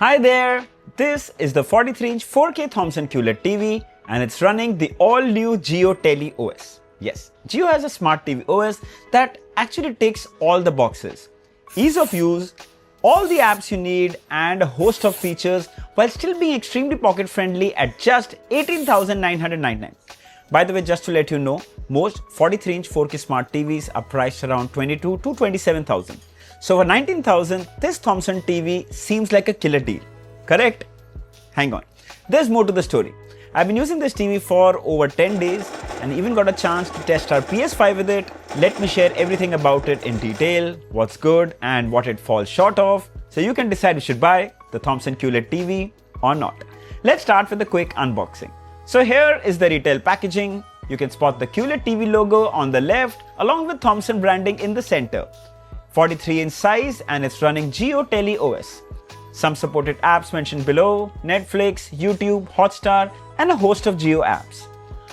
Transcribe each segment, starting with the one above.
Hi there! This is the 43-inch 4K Thomson QLED TV and it's running the all-new Jio Tele OS. Yes, Jio has a smart TV OS that actually ticks all the boxes. Ease of use, all the apps you need and a host of features while still being extremely pocket-friendly at just 18,999. By the way, just to let you know, most 43-inch 4K smart TVs are priced around 22 to 27,000. So for 19,000, this Thomson TV seems like a killer deal. Correct? Hang on. There's more to the story. I've been using this TV for over 10 days and even got a chance to test our PS5 with it. Let me share everything about it in detail, what's good and what it falls short of, so you can decide if you should buy the Thomson QLED TV or not. Let's start with a quick unboxing. So here is the retail packaging. You can spot the QLED TV logo on the left along with Thomson branding in the center. 43-inch size and it's running Jio Tele OS. Some supported apps mentioned below: Netflix, YouTube, Hotstar and a host of Jio apps.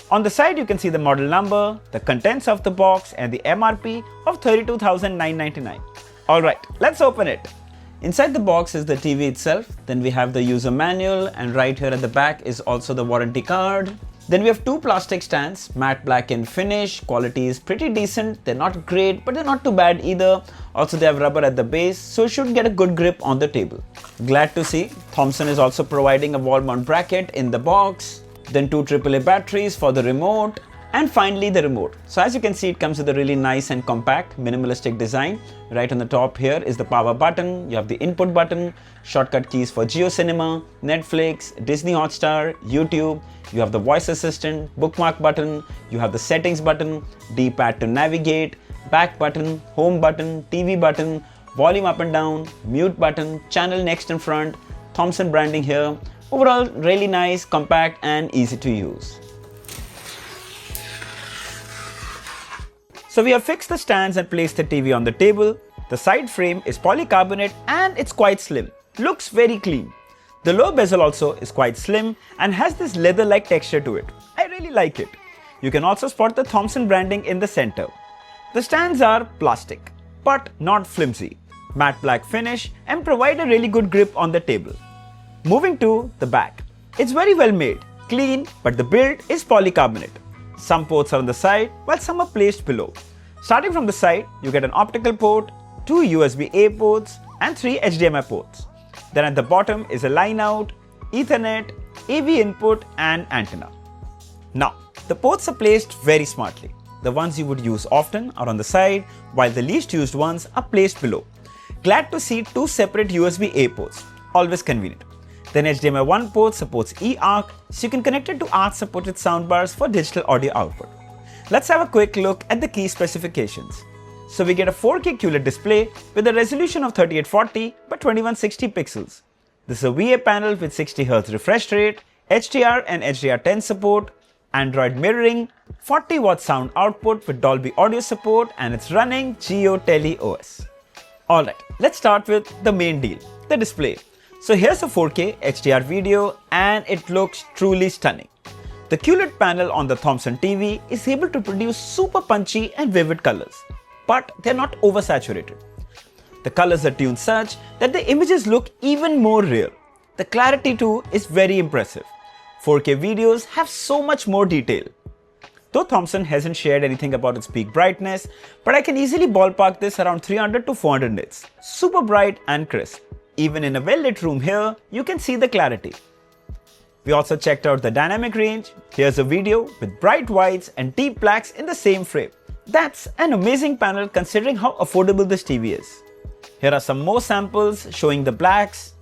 On the side you can see the model number, the contents of the box and the MRP of 32,999. Alright, let's open it. Inside the box is the TV itself, then we have the user manual and right here at the back is also the warranty card. Then we have two plastic stands, matte black in finish, quality is pretty decent, they're not great but they're not too bad either. Also they have rubber at the base so it should get a good grip on the table. Glad to see Thomson is also providing a wall mount bracket in the box. Then two AAA batteries for the remote. And finally the remote. So as you can see, it comes with a really nice and compact minimalistic design. Right on the top here is the power button, you have the input button, shortcut keys for Jio Cinema, Netflix, Disney Hotstar, YouTube, you have the voice assistant, bookmark button, you have the settings button, D-pad to navigate, back button, home button, TV button, volume up and down, mute button, channel next and front, Thomson branding here. Overall really nice, compact and easy to use. So we have fixed the stands and placed the TV on the table. The side frame is polycarbonate and it's quite slim. Looks very clean. The lower bezel also is quite slim and has this leather-like texture to it. I really like it. You can also spot the Thomson branding in the center. The stands are plastic, but not flimsy. Matte black finish and provide a really good grip on the table. Moving to the back. It's very well made, clean, but the build is polycarbonate. Some ports are on the side while some are placed below. Starting from the side, you get an optical port, two USB-A ports and three HDMI ports. Then at the bottom is a line out, Ethernet, AV input and antenna. Now, the ports are placed very smartly. The ones you would use often are on the side while the least used ones are placed below. Glad to see two separate USB-A ports, always convenient. Then HDMI 1 port supports eARC, so you can connect it to ARC supported soundbars for digital audio output. Let's have a quick look at the key specifications. So we get a 4K QLED display with a resolution of 3840 by 2160 pixels. This is a VA panel with 60Hz refresh rate, HDR and HDR10 support, Android mirroring, 40-watt sound output with Dolby audio support and it's running Jio Tele OS. Alright, let's start with the main deal, the display. So here's a 4K HDR video and it looks truly stunning. The QLED panel on the Thomson TV is able to produce super punchy and vivid colors, but they're not oversaturated. The colors are tuned such that the images look even more real. The clarity too is very impressive. 4K videos have so much more detail. Though Thomson hasn't shared anything about its peak brightness, but I can easily ballpark this around 300 to 400 nits. Super bright and crisp. Even in a well-lit room here, you can see the clarity. We also checked out the dynamic range. Here's a video with bright whites and deep blacks in the same frame. That's an amazing panel considering how affordable this TV is. Here are some more samples showing the blacks.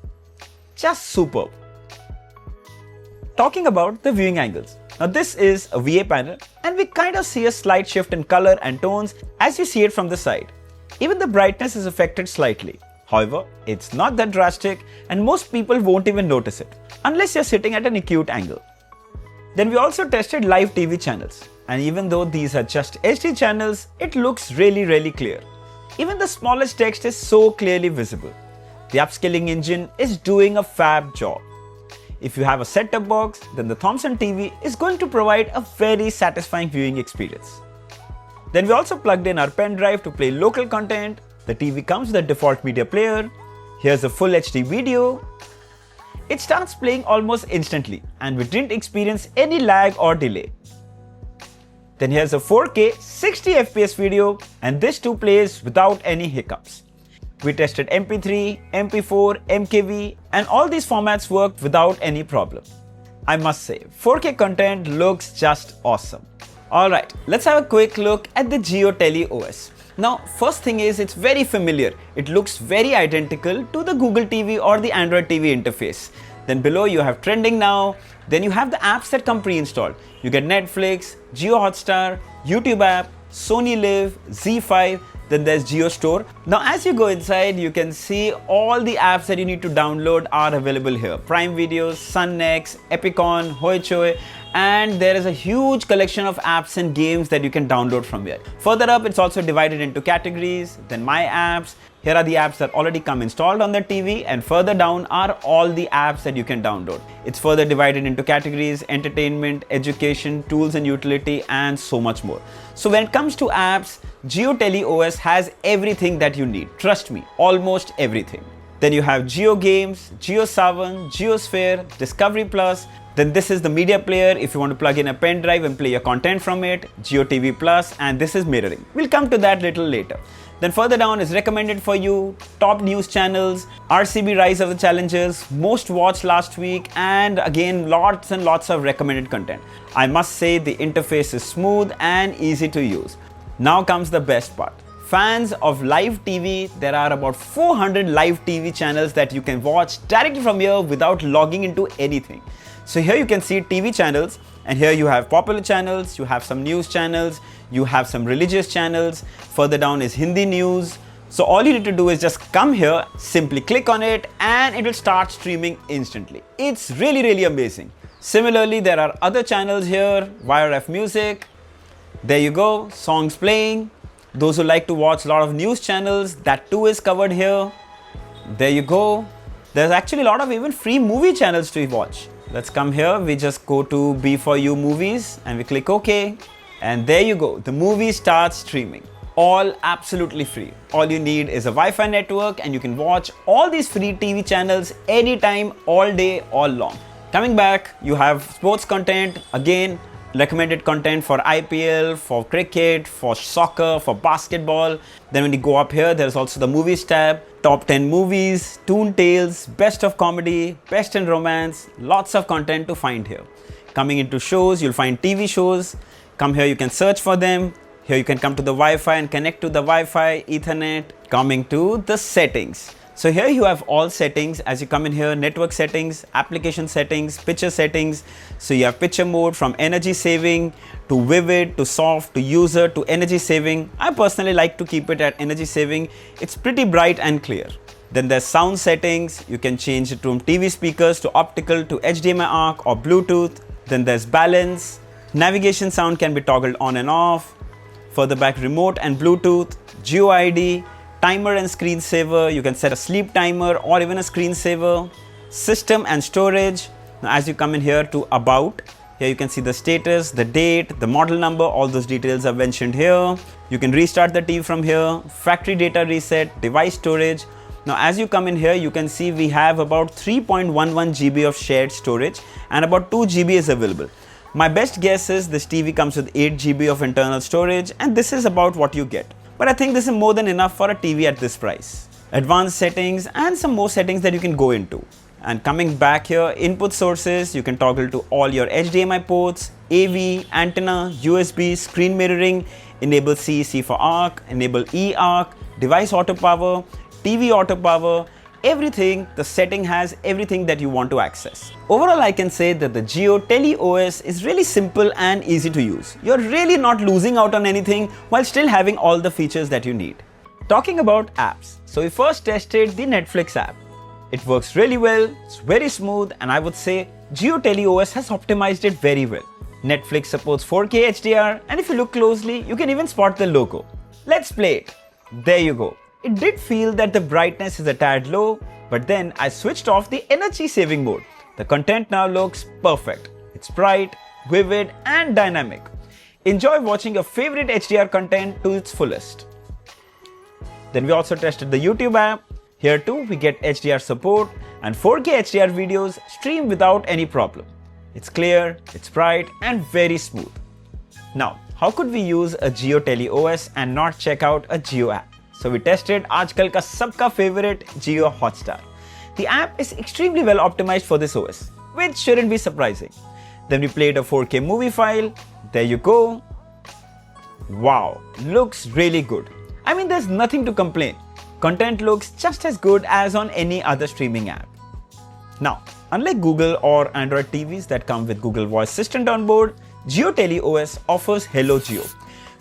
Just superb. Talking about the viewing angles. Now this is a VA panel and we kind of see a slight shift in color and tones as you see it from the side. Even the brightness is affected slightly. However, it's not that drastic and most people won't even notice it, unless you're sitting at an acute angle. Then we also tested live TV channels, and even though these are just HD channels, it looks really clear. Even the smallest text is so clearly visible. The upscaling engine is doing a fab job. If you have a set-top box, then the Thomson TV is going to provide a very satisfying viewing experience. Then we also plugged in our pen drive to play local content. The TV comes with a default media player. Here's a full HD video. It starts playing almost instantly and we didn't experience any lag or delay. Then here's a 4K 60 FPS video and this too plays without any hiccups. We tested MP3, MP4, MKV and all these formats worked without any problem. I must say, 4K content looks just awesome. Alright, let's have a quick look at the Jio Tele OS. Now, first thing is it's very familiar. It looks very identical to the Google TV or the Android TV interface. Then below you have trending now. Then you have the apps that come pre-installed. You get Netflix, Jio Hotstar, YouTube app, Sony Live, Z5. Then there's Jio Store. Now as you go inside, you can see all the apps that you need to download are available here. Prime Videos, Sun Next, Epicon, Hoichoi, and there is a huge collection of apps and games that you can download from here. Further up, it's also divided into categories, then My Apps. Here are the apps that already come installed on the TV, and further down are all the apps that you can download. It's further divided into categories, entertainment, education, tools and utility, and so much more. So when it comes to apps, Jio Tele OS has everything that you need. Trust me, almost everything. Then you have Jio Games, Jio Savan, JioSphere, Discovery Plus. Then this is the media player if you want to plug in a pen drive and play your content from it, Jio TV Plus, and this is mirroring. We'll come to that little later. Then further down is recommended for you, top news channels, RCB Rise of the Challengers, most watched last week, and again lots and lots of recommended content. I must say the interface is smooth and easy to use. Now comes the best part. Fans of live TV, there are about 400 live TV channels that you can watch directly from here without logging into anything. So here you can see TV channels, and here you have popular channels, you have some news channels, you have some religious channels, further down is Hindi news. So all you need to do is just come here, simply click on it and it will start streaming instantly. It's really amazing. Similarly, there are other channels here, YRF Music. There you go, songs playing. Those who like to watch a lot of news channels, that too is covered here. There you go. There's actually a lot of even free movie channels to watch. Let's come here, we just go to B4U movies and we click OK. And there you go, the movie starts streaming. All absolutely free. All you need is a Wi-Fi network and you can watch all these free TV channels anytime, all day, all long. Coming back, you have sports content, again, recommended content for IPL, for cricket, for soccer, for basketball. Then when you go up here, there's also the movies tab, top 10 movies, Toon Tales, best of comedy, best in romance, lots of content to find here. Coming into shows, you'll find TV shows. Come here, you can search for them. Here you can come to the Wi-Fi and connect to the Wi-Fi, Ethernet. Coming to the settings. So here you have all settings. As you come in here, network settings, application settings, picture settings. So you have picture mode from energy saving to vivid to soft to user to energy saving. I personally like to keep it at energy saving. It's pretty bright and clear. Then there's sound settings. You can change it from TV speakers to optical to HDMI ARC or Bluetooth. Then there's balance. Navigation sound can be toggled on and off. Further back, remote and Bluetooth, Geo ID, timer and screensaver. You can set a sleep timer or even a screensaver. System and storage. Now as you come in here to about, here you can see the status, the date, the model number, all those details are mentioned here. You can restart the TV from here, factory data reset, device storage. Now as you come in here, you can see we have about 3.11 GB of shared storage and about 2 GB is available. My best guess is this TV comes with 8 GB of internal storage and this is about what you get. But I think this is more than enough for a TV at this price. Advanced settings and some more settings that you can go into. And coming back here, input sources, you can toggle to all your HDMI ports, AV, antenna, USB, screen mirroring, enable CEC for ARC, enable eARC, device auto power, TV auto power, everything. The setting has everything that you want to access. Overall, I can say that the Jio Tele OS is really simple and easy to use. You're really not losing out on anything while still having all the features that you need. Talking about apps, so we first tested the Netflix app. It works really well, it's very smooth, and I would say Jio Tele OS has optimized it very well. Netflix supports 4K HDR, and if you look closely, you can even spot the logo. Let's play it. There you go. It did feel that the brightness is a tad low, but then I switched off the energy saving mode. The content now looks perfect. It's bright, vivid, and dynamic. Enjoy watching your favorite HDR content to its fullest. Then we also tested the YouTube app. Here too, we get HDR support and 4K HDR videos stream without any problem. It's clear, it's bright and very smooth. Now, how could we use a Jio Tele OS and not check out a Jio app? So we tested आजकल का सबका favorite Jio Hotstar. The app is extremely well optimized for this OS, which shouldn't be surprising. Then we played a 4K movie file. There you go. Wow, looks really good. I mean, there's nothing to complain. Content looks just as good as on any other streaming app. Now, unlike Google or Android TVs that come with Google Voice Assistant on board, Jio Tele OS offers Hello Jio,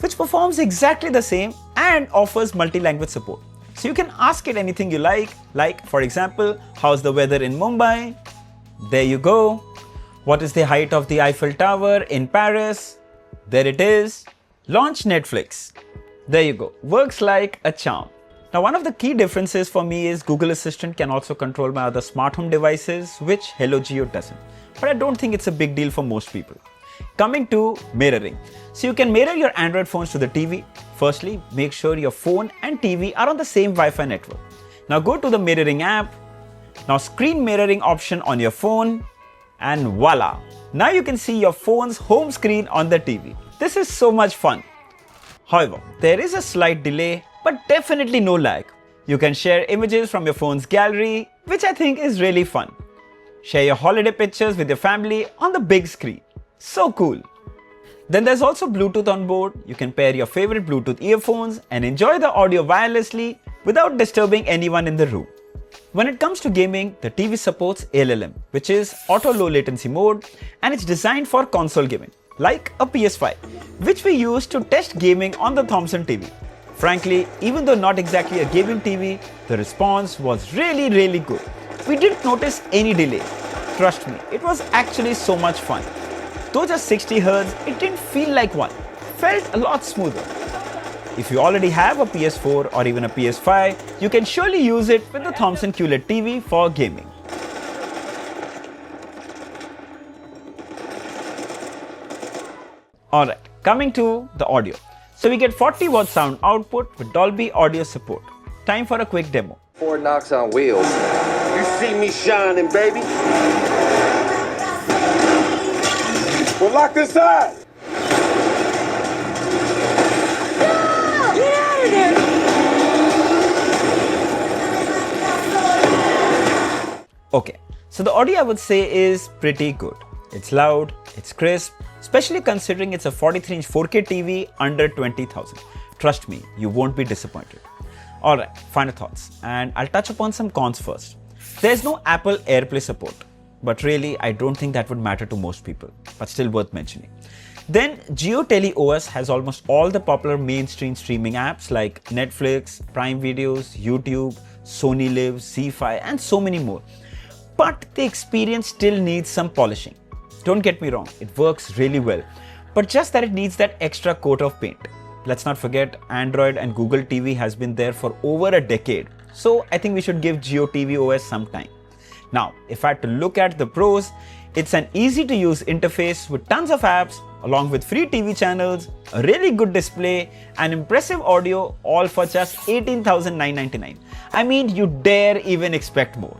which performs exactly the same and offers multi-language support. So you can ask it anything you like for example, how's the weather in Mumbai? There you go. What is the height of the Eiffel Tower in Paris? There it is. Launch Netflix. There you go. Works like a charm. Now, one of the key differences for me is Google Assistant can also control my other smart home devices, which Hello Jio doesn't. But I don't think it's a big deal for most people. Coming to mirroring. So you can mirror your Android phones to the TV. Firstly, make sure your phone and TV are on the same Wi-Fi network. Now go to the mirroring app. Now screen mirroring option on your phone. And voila! Now you can see your phone's home screen on the TV. This is so much fun. However, there is a slight delay, but definitely no lag. You can share images from your phone's gallery, which I think is really fun. Share your holiday pictures with your family on the big screen. So cool. Then there's also Bluetooth on board. You can pair your favorite Bluetooth earphones and enjoy the audio wirelessly without disturbing anyone in the room. When it comes to gaming, the TV supports ALLM, which is Auto Low Latency Mode, and it's designed for console gaming, like a PS5, which we used to test gaming on the Thomson TV. Frankly, even though not exactly a gaming TV, the response was really good. We didn't notice any delay. Trust me, it was actually so much fun. Though just 60 Hz, it didn't feel like one. Felt a lot smoother. If you already have a PS4 or even a PS5, you can surely use it with the Thomson QLED TV for gaming. Alright, coming to the audio. So we get 40 watt sound output with Dolby audio support. Time for a quick demo. Ford Knox on wheels. You see me shining, baby. Well, lock this side. No! Get out of there! Okay, so the audio I would say is pretty good. It's loud, it's crisp, especially considering it's a 43-inch 4K TV under 20,000. Trust me, you won't be disappointed. Alright, final thoughts, and I'll touch upon some cons first. There's no Apple AirPlay support, but really I don't think that would matter to most people, but still worth mentioning. Then Jio Tele OS has almost all the popular mainstream streaming apps like Netflix, Prime Videos, YouTube, Sony Live, Z5 and so many more. But the experience still needs some polishing. Don't get me wrong, it works really well, but just that it needs that extra coat of paint. Let's not forget, Android and Google TV has been there for over a decade, so I think we should give Jio TV OS some time. Now, if I had to look at the pros, it's an easy to use interface with tons of apps, along with free TV channels, a really good display, and impressive audio, all for just $18,999. I mean, you dare even expect more.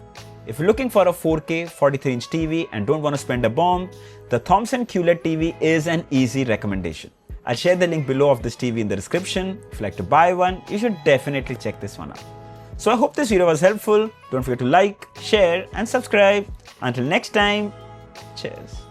If you're looking for a 4K 43-inch TV and don't want to spend a bomb, the Thomson QLED TV is an easy recommendation. I'll share the link below of this TV in the description. If you'd like to buy one, you should definitely check this one out. So I hope this video was helpful. Don't forget to like, share and subscribe. Until next time, cheers.